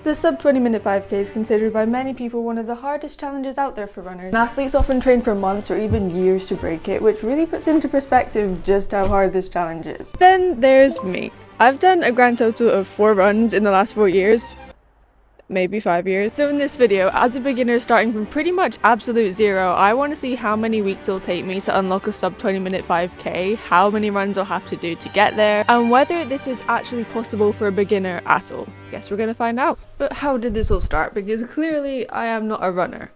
The sub 20 minute 5k is considered by many people one of the hardest challenges out there for runners. And athletes often train for months or even years to break it, which really puts into perspective just how hard this challenge is. Then there's me. I've done a grand total of 4 runs in the last 4 years. Maybe 5 years. So in this video, as a beginner starting from pretty much absolute zero, I want to see how many weeks it'll take me to unlock a sub 20 minute 5k, how many runs I'll have to do to get there, and whether this is actually possible for a beginner at all. Guess we're gonna find out. But how did this all start? Because clearly I am not a runner.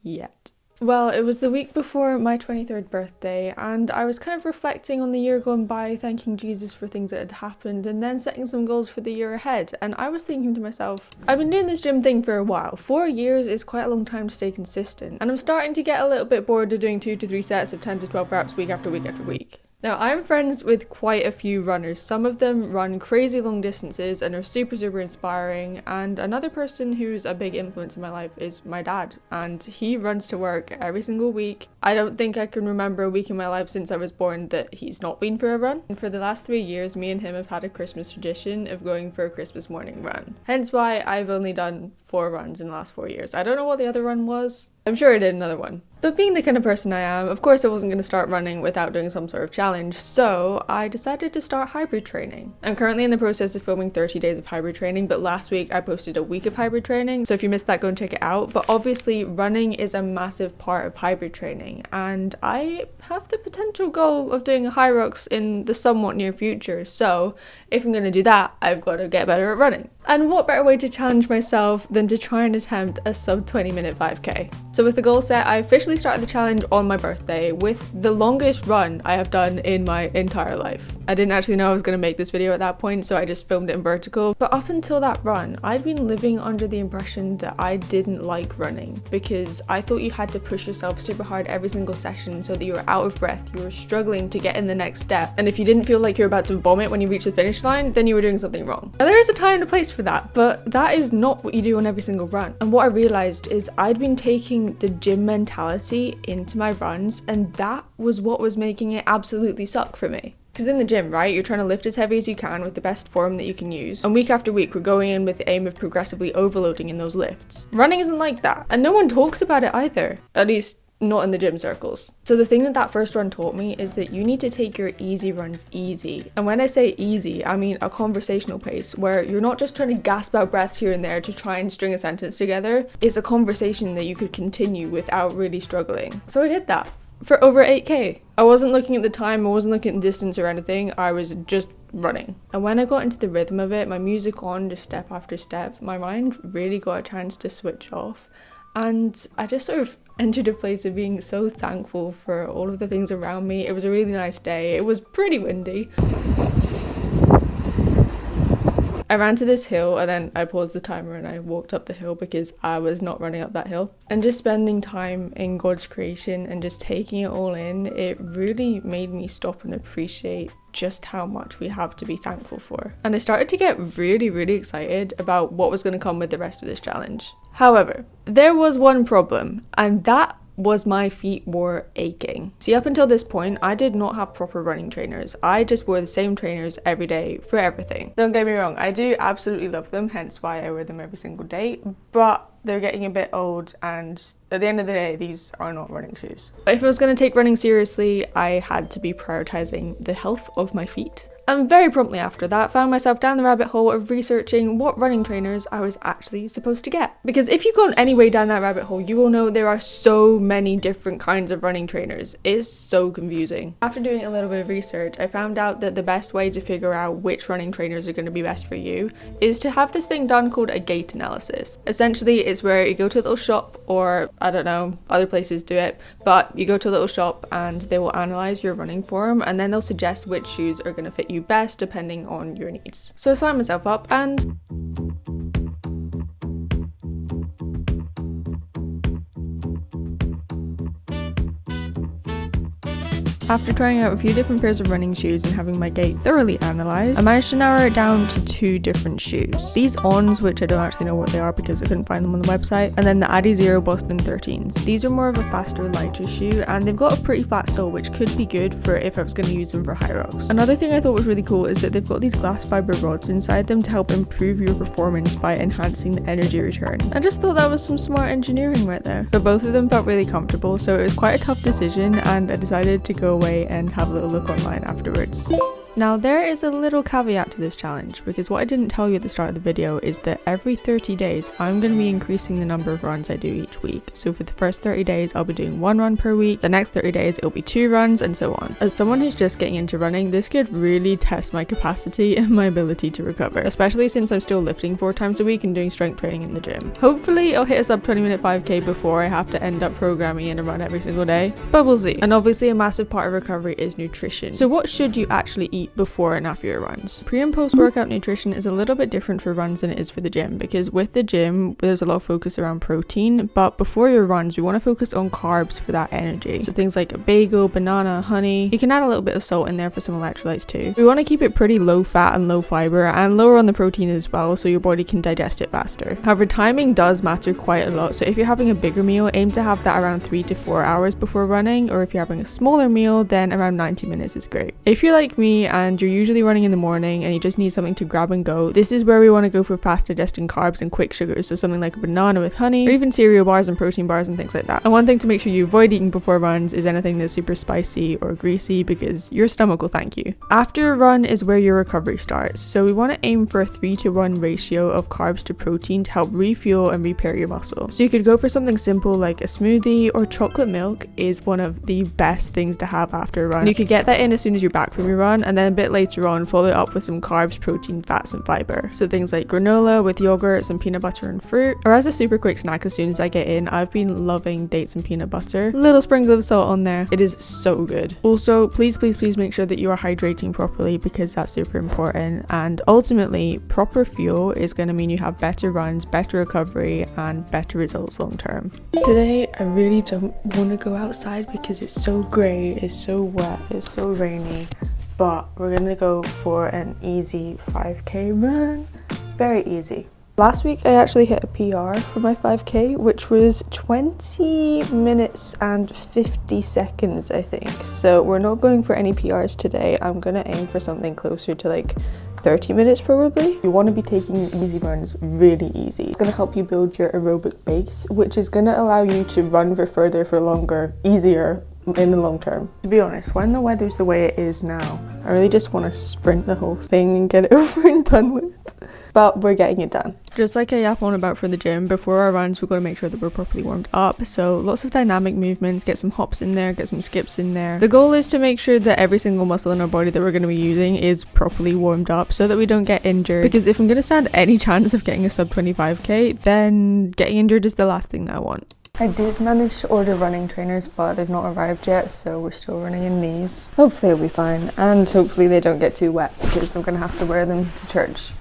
Yet. Well, it was the week before my 23rd birthday, and I was kind of reflecting on the year gone by, thanking Jesus for things that had happened, and then setting some goals for the year ahead. And I was thinking to myself, I've been doing this gym thing for a while. 4 years is quite a long time to stay consistent, and I'm starting to get a little bit bored of doing 2 to 3 sets of 10 to 12 reps week after week after week. Now, I'm friends with quite a few runners. Some of them run crazy long distances and are super inspiring, and another person who's a big influence in my life is my dad, and he runs to work every single week. I don't think I can remember a week in my life since I was born that he's not been for a run. And for the last 3 years, me and him have had a Christmas tradition of going for a Christmas morning run. Hence why I've only done 4 runs in the last 4 years. I don't know what the other run was. I'm sure I did another one. But being the kind of person I am, of course I wasn't going to start running without doing some sort of challenge, so I decided to start hybrid training. I'm currently in the process of filming 30 days of hybrid training, but last week I posted a week of hybrid training, so if you missed that, go and check it out. But obviously running is a massive part of hybrid training, and I have the potential goal of doing a Hyrox in the somewhat near future, so if I'm going to do that, I've got to get better at running. And what better way to challenge myself than to try and attempt a sub 20 minute 5k. So with the goal set, I officially started the challenge on my birthday with the longest run I have done in my entire life. I didn't actually know I was going to make this video at that point, so I just filmed it in vertical. But up until that run, I'd been living under the impression that I didn't like running, because I thought you had to push yourself super hard every single session so that you were out of breath, you were struggling to get in the next step, and if you didn't feel like you're about to vomit when you reach the finish line, then you were doing something wrong. Now, there is a time and a place for that, but that is not what you do on every single run. And what I realized is I'd been taking the gym mentality into my runs, and that was what was making it absolutely suck for me. Because in the gym, right, you're trying to lift as heavy as you can with the best form that you can use, and week after week we're going in with the aim of progressively overloading in those lifts. Running isn't like that, and no one talks about it either, at least not in the gym circles. So the thing that first run taught me is that you need to take your easy runs easy. And when I say easy, I mean a conversational pace where you're not just trying to gasp out breaths here and there to try and string a sentence together. It's a conversation that you could continue without really struggling. So I did that for over 8k. I wasn't looking at the time, I wasn't looking at the distance or anything, I was just running. And when I got into the rhythm of it, my music on just step after step, my mind really got a chance to switch off. And I just sort of entered a place of being so thankful for all of the things around me. It was a really nice day. It was pretty windy. I ran to this hill and then I paused the timer and I walked up the hill because I was not running up that hill. And just spending time in God's creation and just taking it all in, it really made me stop and appreciate just how much we have to be thankful for. And I started to get really excited about what was going to come with the rest of this challenge. However, there was one problem, and that was my feet were aching. See, up until this point, I did not have proper running trainers. I just wore the same trainers every day for everything. Don't get me wrong, I do absolutely love them, hence why I wear them every single day, but they're getting a bit old, and at the end of the day, these are not running shoes. But if I was going to take running seriously, I had to be prioritizing the health of my feet. And very promptly after that, found myself down the rabbit hole of researching what running trainers I was actually supposed to get. Because if you've gone any way down that rabbit hole, you will know there are so many different kinds of running trainers. It's so confusing. After doing a little bit of research, I found out that the best way to figure out which running trainers are going to be best for you is to have this thing done called a gait analysis. Essentially, it's where you go to a little shop, or I don't know, other places do it, but you go to a little shop and they will analyze your running form, and then they'll suggest which shoes are going to fit you best depending on your needs. So I signed myself up and After trying out a few different pairs of running shoes and having my gait thoroughly analysed, I managed to narrow it down to 2 different shoes. These Ons, which I don't actually know what they are because I couldn't find them on the website, and then the Adizero Boston 13s. These are more of a faster, lighter shoe, and they've got a pretty flat sole, which could be good for if I was going to use them for high rocks. Another thing I thought was really cool is that they've got these glass fibre rods inside them to help improve your performance by enhancing the energy return. I just thought that was some smart engineering right there. But both of them felt really comfortable, so it was quite a tough decision, and I decided to go away and have a little look online afterwards. Now there is a little caveat to this challenge, because what I didn't tell you at the start of the video is that every 30 days I'm going to be increasing the number of runs I do each week. So for the first 30 days I'll be doing 1 run per week, the next 30 days it'll be 2 runs, and so on. As someone who's just getting into running, this could really test my capacity and my ability to recover, especially since I'm still lifting 4 times a week and doing strength training in the gym. Hopefully I'll hit a sub 20-minute 5k before I have to end up programming in a run every single day, but we'll see. And obviously a massive part of recovery is nutrition. So what should you actually eat before and after your runs? Pre and post workout nutrition is a little bit different for runs than it is for the gym, because with the gym there's a lot of focus around protein, but before your runs we want to focus on carbs for that energy. So things like a bagel, banana, honey. You can add a little bit of salt in there for some electrolytes too. We want to keep it pretty low fat and low fiber, and lower on the protein as well, so your body can digest it faster. However, timing does matter quite a lot, so if you're having a bigger meal, aim to have that around 3 to 4 hours before running, or if you're having a smaller meal, then around 90 minutes is great. If you're like me and you're usually running in the morning and you just need something to grab and go, this is where we want to go for fast digesting carbs and quick sugars, so something like a banana with honey, or even cereal bars and protein bars and things like that. And one thing to make sure you avoid eating before runs is anything that's super spicy or greasy, because your stomach will thank you. After a run is where your recovery starts, so we want to aim for a 3 to 1 ratio of carbs to protein to help refuel and repair your muscle. So you could go for something simple like a smoothie, or chocolate milk is one of the best things to have after a run. You could get that in as soon as you're back from your run, and then a bit later on follow it up with some carbs, protein, fats and fiber. So things like granola with yogurt, some peanut butter and fruit, or as a super quick snack as soon as I get in, I've been loving dates and peanut butter. Little sprinkle of salt on there. It is so good. Also, please make sure that you are hydrating properly, because that's super important, and ultimately proper fuel is going to mean you have better runs, better recovery and better results long term. Today I really don't want to go outside because it's so grey, it's so wet, it's so rainy, but we're gonna go for an easy 5k run. Very easy. Last week I actually hit a PR for my 5k, which was 20 minutes and 50 seconds I think. So we're not going for any PRs today. I'm gonna aim for something closer to like 30 minutes probably. You want to be taking easy runs really easy. It's going to help you build your aerobic base, which is going to allow you to run for further, for longer, easier in the long term. To be honest, when the weather's the way it is now, I really just want to sprint the whole thing and get it over and done with. But we're getting it done. Just like I yap on about for the gym, before our runs we've got to make sure that we're properly warmed up. So lots of dynamic movements, get some hops in there, get some skips in there. The goal is to make sure that every single muscle in our body that we're going to be using is properly warmed up so that we don't get injured. Because if I'm going to stand any chance of getting a sub 25k, then getting injured is the last thing that I want. I did manage to order running trainers, but they've not arrived yet, so we're still running in these. Hopefully it'll be fine, and hopefully they don't get too wet, because I'm going to have to wear them to church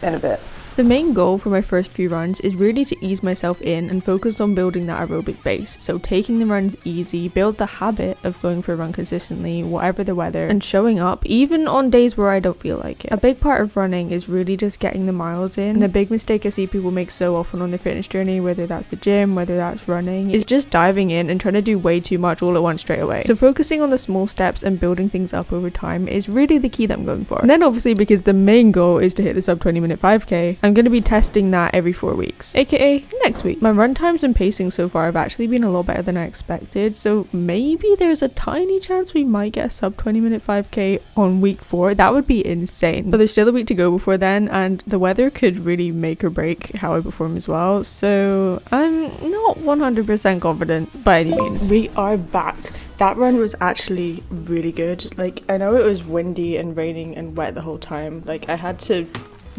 in a bit. The main goal for my first few runs is really to ease myself in and focus on building that aerobic base. So taking the runs easy, build the habit of going for a run consistently, whatever the weather, and showing up even on days where I don't feel like it. A big part of running is really just getting the miles in, and a big mistake I see people make so often on their fitness journey, whether that's the gym, whether that's running, is just diving in and trying to do way too much all at once straight away. So focusing on the small steps and building things up over time is really the key that I'm going for. And then obviously, because the main goal is to hit the sub 20-minute 5k, I'm going to be testing that every 4 weeks, aka next week. My run times and pacing so far have actually been a lot better than I expected, so maybe there's a tiny chance we might get a sub 20-minute 5k on week 4. That would be insane. But there's still a week to go before then, and the weather could really make or break how I perform as well, so I'm not 100% confident by any means. We are back. That run was actually really good. Like, I know it was windy and raining and wet the whole time. Like, I had to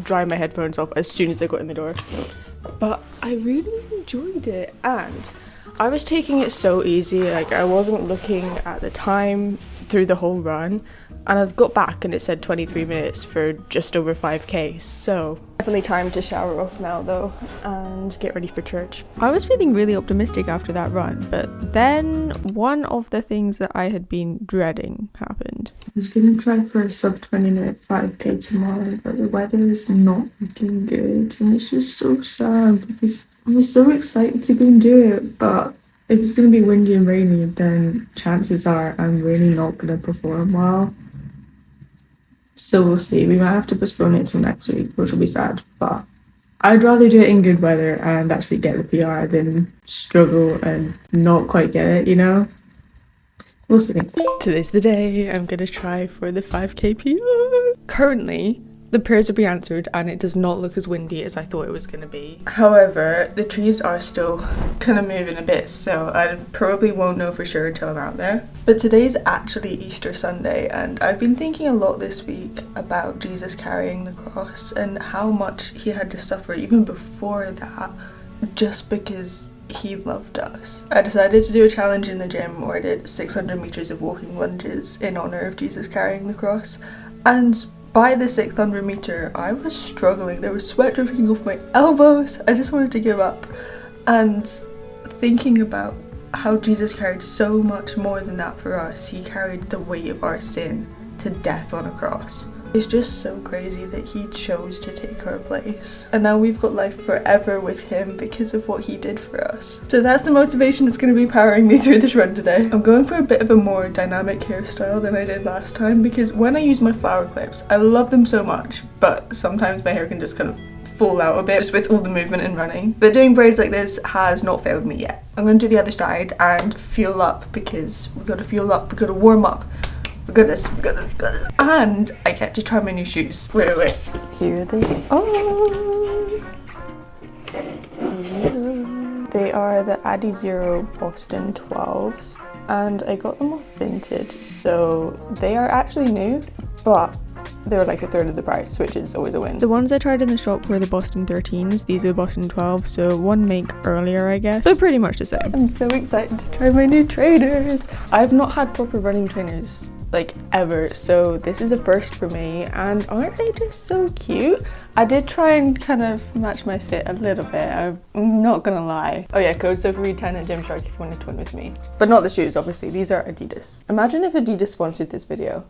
dry my headphones off as soon as I got in the door, but I really enjoyed it, and I was taking it so easy. Like, I wasn't looking at the time through the whole run, and I've got back and it said 23 minutes for just over 5k, so definitely time to shower off now though and get ready for church. I was feeling really optimistic after that run, but then one of the things that I had been dreading happened. I was gonna try for a sub 20 minute 5k tomorrow, but the weather is not looking good and it's just so sad because I was so excited to go and do it, but if it's going to be windy and rainy, then chances are I'm really not going to perform well. So we'll see. We might have to postpone it till next week, which will be sad, but I'd rather do it in good weather and actually get the PR than struggle and not quite get it, you know? We'll see. Today's the day. I'm going to try for the 5k PR. Currently, the prayers will be answered and it does not look as windy as I thought it was going to be. However, the trees are still kind of moving a bit, so I probably won't know for sure until I'm out there. But today's actually Easter Sunday, and I've been thinking a lot this week about Jesus carrying the cross and how much he had to suffer even before that, just because he loved us. I decided to do a challenge in the gym where I did 600 meters of walking lunges in honor of Jesus carrying the cross, and by the 600 meter, I was struggling. There was sweat dripping off my elbows. I just wanted to give up. And thinking about how Jesus carried so much more than that for us. He carried the weight of our sin to death on a cross. It's just so crazy that he chose to take our place. And now we've got life forever with him because of what he did for us. So that's the motivation that's going to be powering me through this run today. I'm going for a bit of a more dynamic hairstyle than I did last time because when I use my flower clips, I love them so much, but sometimes my hair can just kind of fall out a bit just with all the movement and running. But doing braids like this has not failed me yet. I'm going to do the other side and fuel up because we got to fuel up, we got to warm up. We got this. And I get to try my new shoes. Wait. Here they are. They are the Adizero Boston 12s. And I got them off Vinted. So they are actually new, but they're like a third of the price, which is always a win. The ones I tried in the shop were the Boston 13s. These are the Boston 12s, so one make earlier, I guess. But pretty much the same. I'm so excited to try my new trainers. I've not had proper running trainers like ever, so this is a first for me, and aren't they just so cute? I did try and kind of match my fit a little bit, I'm not gonna lie. Oh yeah, code SOPHIEREID10 at GYMSHARK if you want to twin with me. But not the shoes, obviously. These are Adidas. Imagine if Adidas sponsored this video.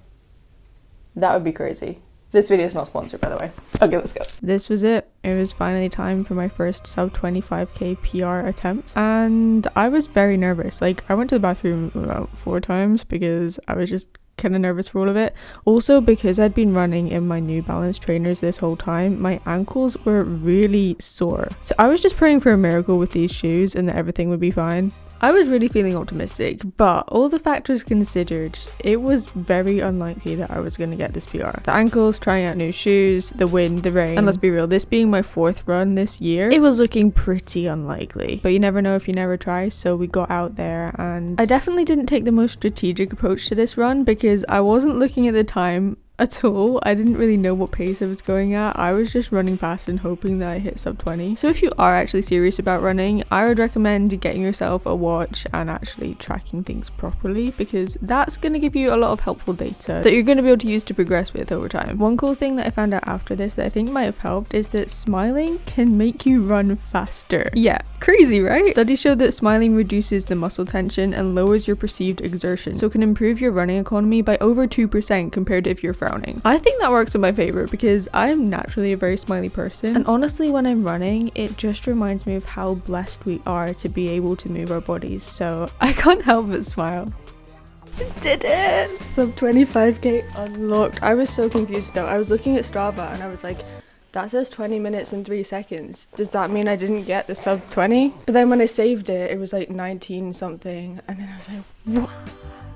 That would be crazy. This video is not sponsored, by the way. Okay, let's go. This was it. It was finally time for my first sub 25k PR attempt, and I was very nervous. Like, I went to the bathroom about 4 times because I was just kind of nervous for all of it. Also, because I'd been running in my New Balance trainers this whole time, my ankles were really sore. So I was just praying for a miracle with these shoes and that everything would be fine. I was really feeling optimistic, but all the factors considered, it was very unlikely that I was going to get this PR. The ankles, trying out new shoes, the wind, the rain, and let's be real, this being my 4th run this year, it was looking pretty unlikely. But you never know if you never try, so we got out there, and I definitely didn't take the most strategic approach to this run because I wasn't looking at the time at all. I didn't really know what pace I was going at. I was just running fast and hoping that I hit sub 20. So if you are actually serious about running, I would recommend getting yourself a watch and actually tracking things properly, because that's going to give you a lot of helpful data that you're going to be able to use to progress with over time. One cool thing that I found out after this that I think might have helped is that smiling can make you run faster. Yeah, crazy, right? Studies show that smiling reduces the muscle tension and lowers your perceived exertion, so it can improve your running economy by over 2% compared to if you're frowning. I think that works in my favor because I'm naturally a very smiley person, and honestly when I'm running it just reminds me of how blessed we are to be able to move our bodies, so I can't help but smile. Did it! Sub 25k unlocked. I was so confused though. I was looking at Strava and I was like, that says 20 minutes and 3 seconds. Does that mean I didn't get the sub 20? But then when I saved it, it was like 19 something, and then I was like, what?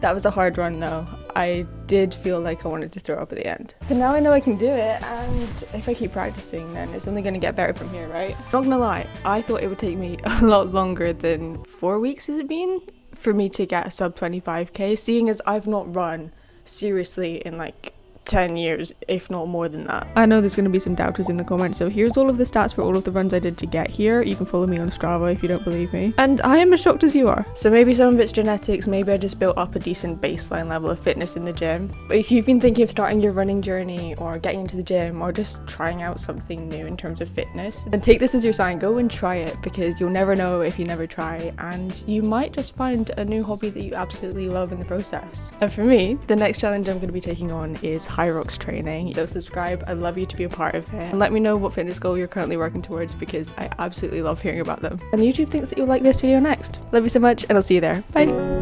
That was a hard run though. I did feel like I wanted to throw up at the end. But now I know I can do it, and if I keep practicing then it's only going to get better from here, right? Not gonna lie, I thought it would take me a lot longer than 4 weeks has it been for me to get a sub 25k, seeing as I've not run seriously in like 10 years, if not more than that. I know there's going to be some doubters in the comments, so here's all of the stats for all of the runs I did to get here. You can follow me on Strava if you don't believe me. And I am as shocked as you are. So maybe some of it's genetics, maybe I just built up a decent baseline level of fitness in the gym. But if you've been thinking of starting your running journey or getting into the gym or just trying out something new in terms of fitness, then take this as your sign. Go and try it, because you'll never know if you never try, and you might just find a new hobby that you absolutely love in the process. And for me, the next challenge I'm going to be taking on is high rocks training. So subscribe, I'd love you to be a part of it, and let me know what fitness goal you're currently working towards, because I absolutely love hearing about them. And YouTube thinks that you'll like this video next. Love you so much, and I'll see you there. Bye!